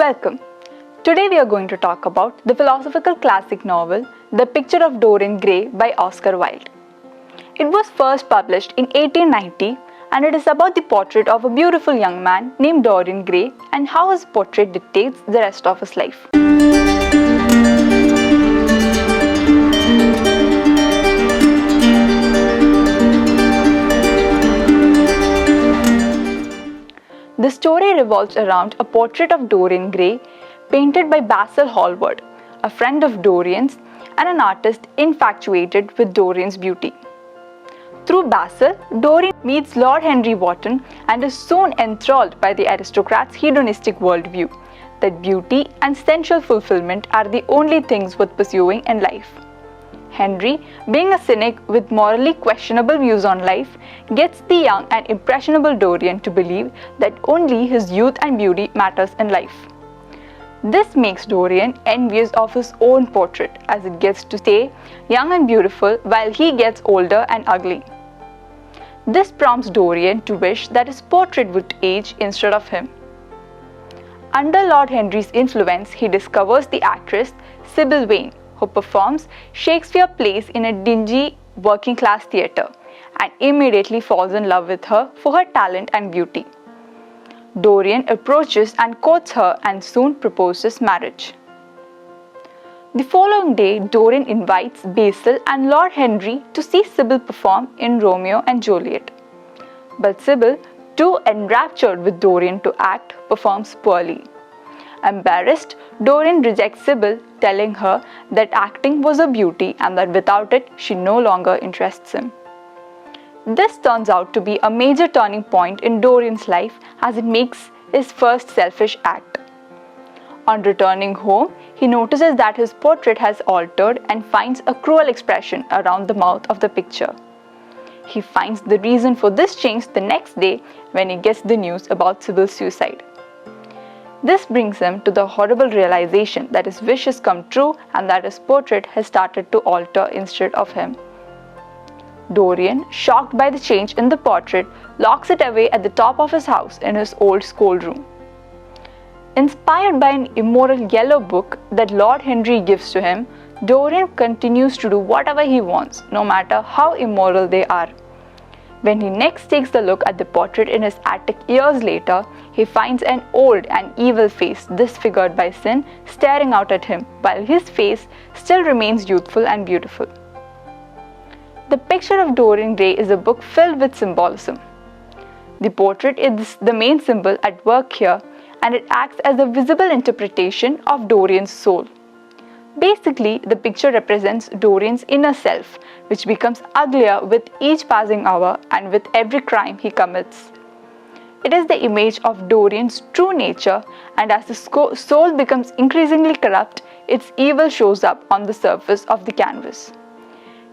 Welcome. Today we are going to talk about the philosophical classic novel The Picture of Dorian Gray by Oscar Wilde. It was first published in 1890 and it is about the portrait of a beautiful young man named Dorian Gray and how his portrait dictates the rest of his life. The story revolves around a portrait of Dorian Gray painted by Basil Hallward, a friend of Dorian's and an artist infatuated with Dorian's beauty. Through Basil, Dorian meets Lord Henry Wotton and is soon enthralled by the aristocrat's hedonistic worldview that beauty and sensual fulfillment are the only things worth pursuing in life. Henry, being a cynic with morally questionable views on life, gets the young and impressionable Dorian to believe that only his youth and beauty matters in life. This makes Dorian envious of his own portrait as it gets to stay young and beautiful while he gets older and ugly. This prompts Dorian to wish that his portrait would age instead of him. Under Lord Henry's influence, he discovers the actress Sybil Vane, who performs Shakespeare plays in a dingy working-class theatre, and immediately falls in love with her for her talent and beauty. Dorian approaches and courts her and soon proposes marriage. The following day, Dorian invites Basil and Lord Henry to see Sybil perform in Romeo and Juliet. But Sybil, too enraptured with Dorian to act, performs poorly. Embarrassed, Dorian rejects Sybil, telling her that acting was a beauty and that without it, she no longer interests him. This turns out to be a major turning point in Dorian's life as it makes his first selfish act. On returning home, he notices that his portrait has altered and finds a cruel expression around the mouth of the picture. He finds the reason for this change the next day when he gets the news about Sybil's suicide. This brings him to the horrible realization that his wish has come true and that his portrait has started to alter instead of him. Dorian, shocked by the change in the portrait, locks it away at the top of his house in his old schoolroom. Inspired by an immoral yellow book that Lord Henry gives to him, Dorian continues to do whatever he wants, no matter how immoral they are. When he next takes a look at the portrait in his attic years later, he finds an old and evil face disfigured by sin staring out at him, while his face still remains youthful and beautiful. The Picture of Dorian Gray is a book filled with symbolism. The portrait is the main symbol at work here, and it acts as a visible interpretation of Dorian's soul. Basically, the picture represents Dorian's inner self, which becomes uglier with each passing hour and with every crime he commits. It is the image of Dorian's true nature, and as the soul becomes increasingly corrupt, its evil shows up on the surface of the canvas.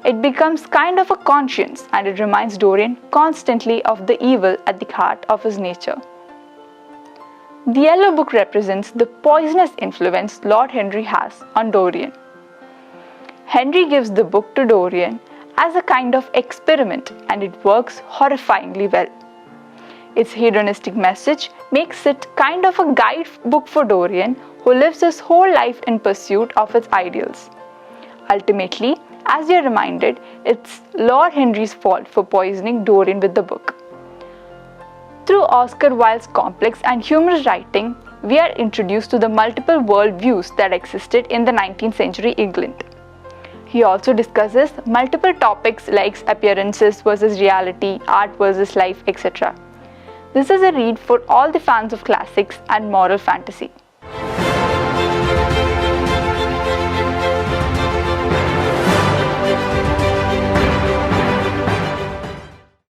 It becomes kind of a conscience, and it reminds Dorian constantly of the evil at the heart of his nature. The Yellow Book represents the poisonous influence Lord Henry has on Dorian. Henry gives the book to Dorian as a kind of experiment, and it works horrifyingly well. Its hedonistic message makes it kind of a guidebook for Dorian, who lives his whole life in pursuit of its ideals. Ultimately, as we are reminded, it's Lord Henry's fault for poisoning Dorian with the book. Through Oscar Wilde's complex and humorous writing, we are introduced to the multiple worldviews that existed in the 19th century England. He also discusses multiple topics like appearances versus reality, art versus life, etc. This is a read for all the fans of classics and moral fantasy.